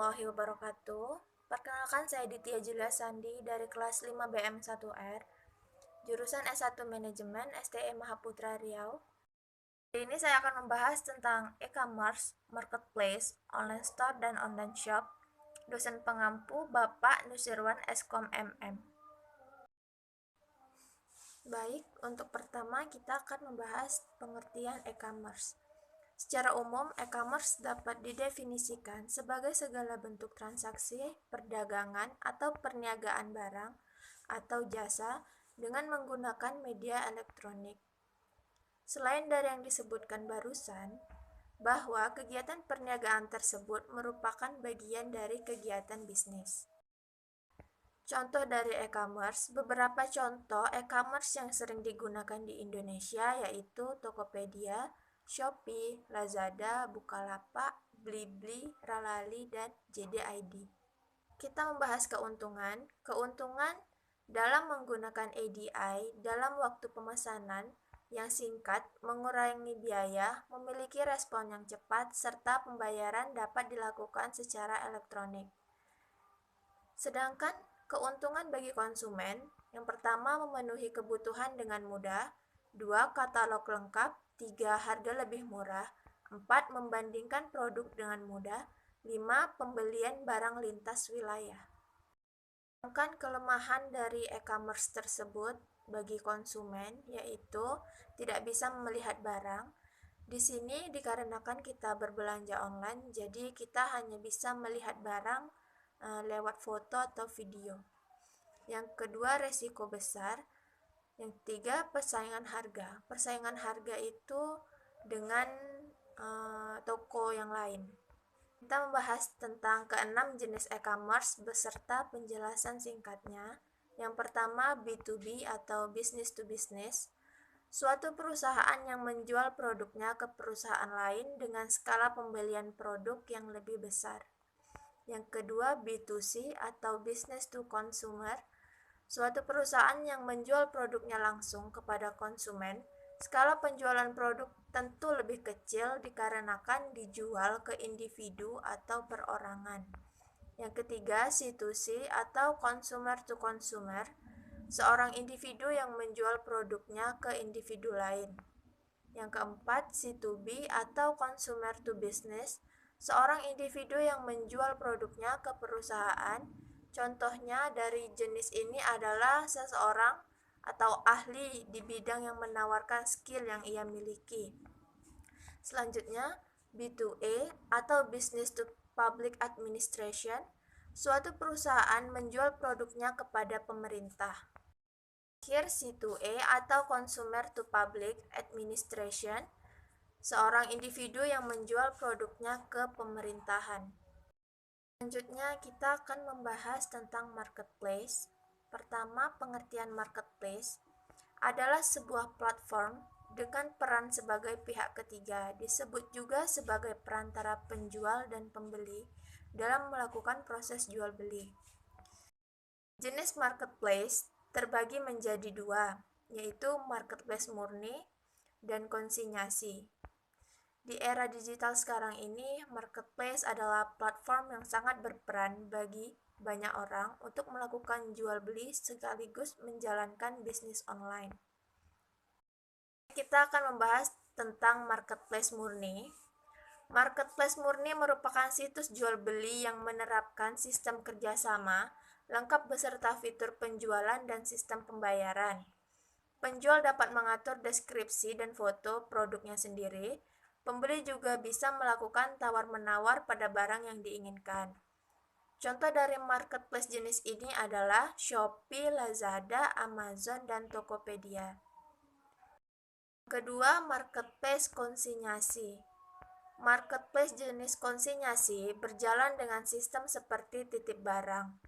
warahmatullahi wabarakatuh. Perkenalkan, saya Ditya Julia Sandi dari kelas 5 BM1R, jurusan S1 Manajemen STE Mahaputra Riau. Hari ini saya akan membahas tentang e-commerce, marketplace, online store, dan online shop. Dosen pengampu Bapak Nusirwan Eskom MM. Baik, untuk pertama kita akan membahas pengertian e-commerce. Secara umum, e-commerce dapat didefinisikan sebagai segala bentuk transaksi, perdagangan, atau perniagaan barang atau jasa dengan menggunakan media elektronik. Selain dari yang disebutkan barusan, bahwa kegiatan perniagaan tersebut merupakan bagian dari kegiatan bisnis. Contoh dari e-commerce, beberapa contoh e-commerce yang sering digunakan di Indonesia yaitu Tokopedia, Shopee, Lazada, Bukalapak, Blibli, Ralali, dan JD.id. Kita membahas keuntungan. Keuntungan dalam menggunakan EDI dalam waktu pemesanan yang singkat, mengurangi biaya, memiliki respon yang cepat, serta pembayaran dapat dilakukan secara elektronik. Sedangkan keuntungan bagi konsumen, yang pertama memenuhi kebutuhan dengan mudah, 2 katalog lengkap, 3 harga lebih murah, 4 membandingkan produk dengan mudah, 5 pembelian barang lintas wilayah. Sedangkan kelemahan dari e-commerce tersebut bagi konsumen yaitu tidak bisa melihat barang. Di sini dikarenakan kita berbelanja online, jadi kita hanya bisa melihat barang lewat foto atau video. Yang kedua, resiko besar. Yang ketiga, persaingan harga. Persaingan harga itu dengan toko yang lain. Kita membahas tentang keenam jenis e-commerce beserta penjelasan singkatnya. Yang pertama, B2B atau business to business. Suatu perusahaan yang menjual produknya ke perusahaan lain dengan skala pembelian produk yang lebih besar. Yang kedua, B2C atau business to consumer. Suatu perusahaan yang menjual produknya langsung kepada konsumen. Skala penjualan produk tentu lebih kecil dikarenakan dijual ke individu atau perorangan. Yang ketiga, C2C atau consumer to consumer. Seorang individu yang menjual produknya ke individu lain. Yang keempat, C2B atau consumer to business. Seorang individu yang menjual produknya ke perusahaan. Contohnya dari jenis ini adalah seseorang atau ahli di bidang yang menawarkan skill yang ia miliki. Selanjutnya, B2A atau business to public administration. Suatu perusahaan menjual produknya kepada pemerintah. Akhir, C2A atau consumer to public administration. Seorang individu yang menjual produknya ke pemerintahan. Selanjutnya, kita akan membahas tentang marketplace. Pertama, pengertian marketplace adalah sebuah platform dengan peran sebagai pihak ketiga, disebut juga sebagai perantara penjual dan pembeli dalam melakukan proses jual beli. Jenis marketplace terbagi menjadi dua, yaitu marketplace murni dan konsinyasi. Di era digital sekarang ini, marketplace adalah platform yang sangat berperan bagi banyak orang untuk melakukan jual beli sekaligus menjalankan bisnis online. Kita akan membahas tentang marketplace murni. Marketplace murni merupakan situs jual beli yang menerapkan sistem kerjasama lengkap beserta fitur penjualan dan sistem pembayaran. Penjual dapat mengatur deskripsi dan foto produknya sendiri. Pembeli juga bisa melakukan tawar-menawar pada barang yang diinginkan. Contoh dari marketplace jenis ini adalah Shopee, Lazada, Amazon, dan Tokopedia. Kedua, marketplace konsinyasi. Marketplace jenis konsinyasi berjalan dengan sistem seperti titip barang.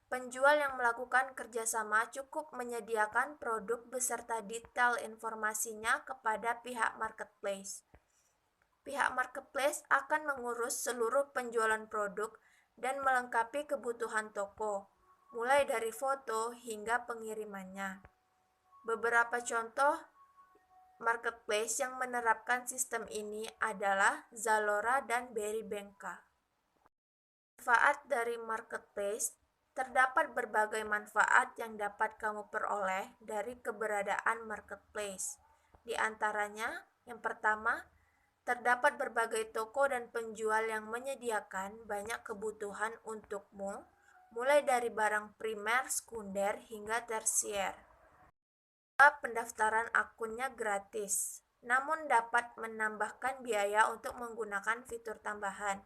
Penjual yang melakukan kerjasama cukup menyediakan produk beserta detail informasinya kepada pihak marketplace. Pihak marketplace akan mengurus seluruh penjualan produk dan melengkapi kebutuhan toko, mulai dari foto hingga pengirimannya. Beberapa contoh marketplace yang menerapkan sistem ini adalah Zalora dan Berrybenka. Manfaat dari marketplace. Terdapat berbagai manfaat yang dapat kamu peroleh dari keberadaan marketplace. Di antaranya, yang pertama, terdapat berbagai toko dan penjual yang menyediakan banyak kebutuhan untukmu, mulai dari barang primer, sekunder, hingga tersier. Pendaftaran akunnya gratis, namun dapat menambahkan biaya untuk menggunakan fitur tambahan.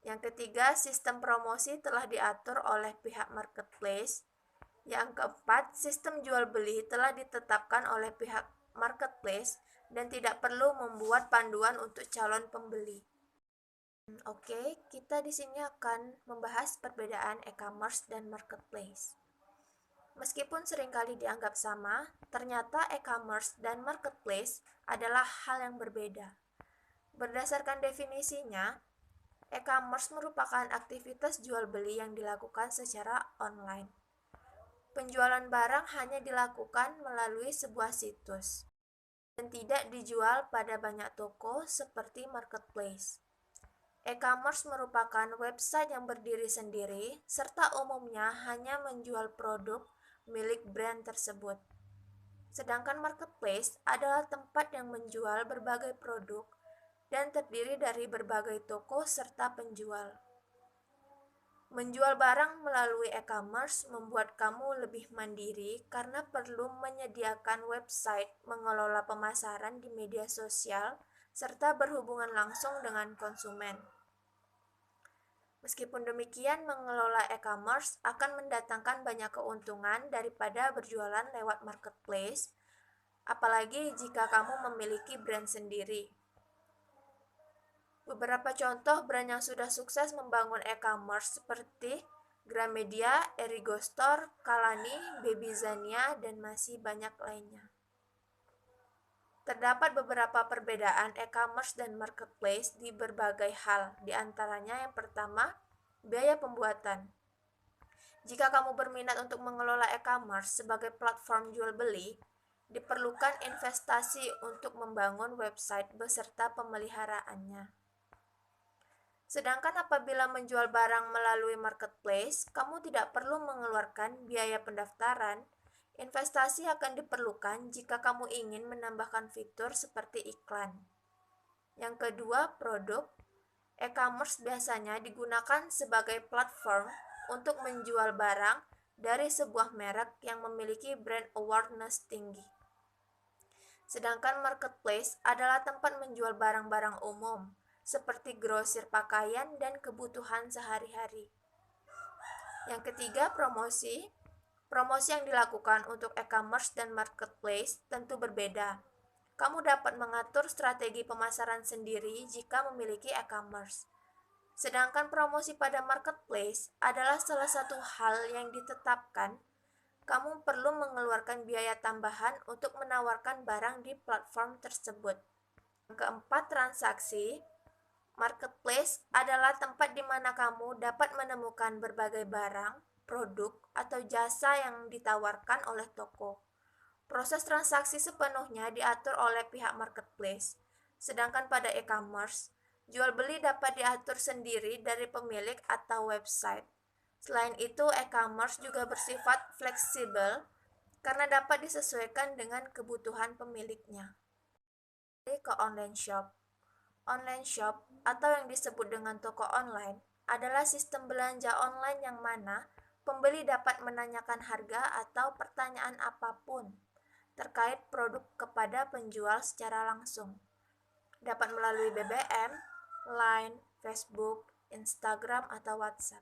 Yang ketiga, sistem promosi telah diatur oleh pihak marketplace. Yang keempat, sistem jual beli telah ditetapkan oleh pihak marketplace dan tidak perlu membuat panduan untuk calon pembeli. Oke, kita di sini akan membahas perbedaan e-commerce dan marketplace. Meskipun seringkali dianggap sama, ternyata e-commerce dan marketplace adalah hal yang berbeda. Berdasarkan definisinya, e-commerce merupakan aktivitas jual beli yang dilakukan secara online. Penjualan barang hanya dilakukan melalui sebuah situs dan tidak dijual pada banyak toko seperti marketplace. E-commerce merupakan website yang berdiri sendiri serta umumnya hanya menjual produk milik brand tersebut. Sedangkan marketplace adalah tempat yang menjual berbagai produk dan terdiri dari berbagai toko serta penjual. Menjual barang melalui e-commerce membuat kamu lebih mandiri karena perlu menyediakan website, mengelola pemasaran di media sosial, serta berhubungan langsung dengan konsumen. Meskipun demikian, mengelola e-commerce akan mendatangkan banyak keuntungan daripada berjualan lewat marketplace, apalagi jika kamu memiliki brand sendiri. Beberapa contoh brand yang sudah sukses membangun e-commerce seperti Gramedia, Erigo Store, Kalani, Babyzania, dan masih banyak lainnya. Terdapat beberapa perbedaan e-commerce dan marketplace di berbagai hal, di antaranya yang pertama, biaya pembuatan. Jika kamu berminat untuk mengelola e-commerce sebagai platform jual beli, diperlukan investasi untuk membangun website beserta pemeliharaannya. Sedangkan apabila menjual barang melalui marketplace, kamu tidak perlu mengeluarkan biaya pendaftaran. Investasi akan diperlukan jika kamu ingin menambahkan fitur seperti iklan. Yang kedua, produk. E-commerce biasanya digunakan sebagai platform untuk menjual barang dari sebuah merek yang memiliki brand awareness tinggi. Sedangkan marketplace adalah tempat menjual barang-barang umum, seperti grosir pakaian dan kebutuhan sehari-hari. Yang ketiga, promosi. Promosi yang dilakukan untuk e-commerce dan marketplace tentu berbeda. Kamu dapat mengatur strategi pemasaran sendiri jika memiliki e-commerce. Sedangkan promosi pada marketplace adalah salah satu hal yang ditetapkan. Kamu perlu mengeluarkan biaya tambahan untuk menawarkan barang di platform tersebut. Yang keempat, transaksi. Marketplace adalah tempat di mana kamu dapat menemukan berbagai barang, produk, atau jasa yang ditawarkan oleh toko. Proses transaksi sepenuhnya diatur oleh pihak marketplace, sedangkan pada e-commerce, jual beli dapat diatur sendiri dari pemilik atau website. Selain itu, e-commerce juga bersifat fleksibel karena dapat disesuaikan dengan kebutuhan pemiliknya. Ke online shop. Online shop atau yang disebut dengan toko online adalah sistem belanja online yang mana pembeli dapat menanyakan harga atau pertanyaan apapun terkait produk kepada penjual secara langsung. Dapat melalui BBM, Line, Facebook, Instagram, atau WhatsApp.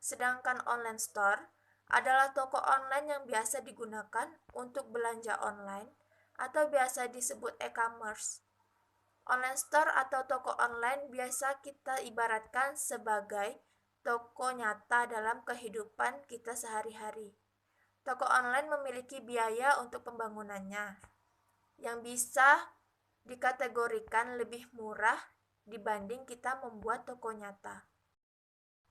Sedangkan online store adalah toko online yang biasa digunakan untuk belanja online atau biasa disebut e-commerce. Online store atau toko online biasa kita ibaratkan sebagai toko nyata dalam kehidupan kita sehari-hari. Toko online memiliki biaya untuk pembangunannya, yang bisa dikategorikan lebih murah dibanding kita membuat toko nyata.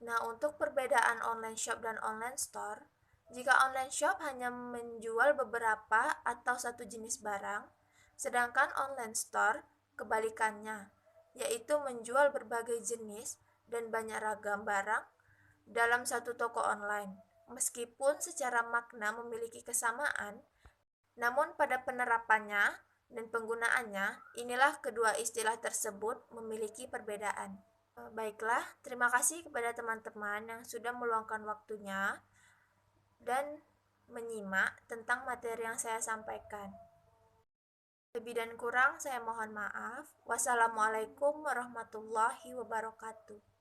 Nah, untuk perbedaan online shop dan online store, jika online shop hanya menjual beberapa atau satu jenis barang, sedangkan online store kebalikannya, yaitu menjual berbagai jenis dan banyak ragam barang dalam satu toko online. Meskipun secara makna memiliki kesamaan, namun pada penerapannya dan penggunaannya, inilah kedua istilah tersebut memiliki perbedaan. Baiklah, terima kasih kepada teman-teman yang sudah meluangkan waktunya dan menyimak tentang materi yang saya sampaikan. Lebih dan kurang saya mohon maaf. Wassalamualaikum warahmatullahi wabarakatuh.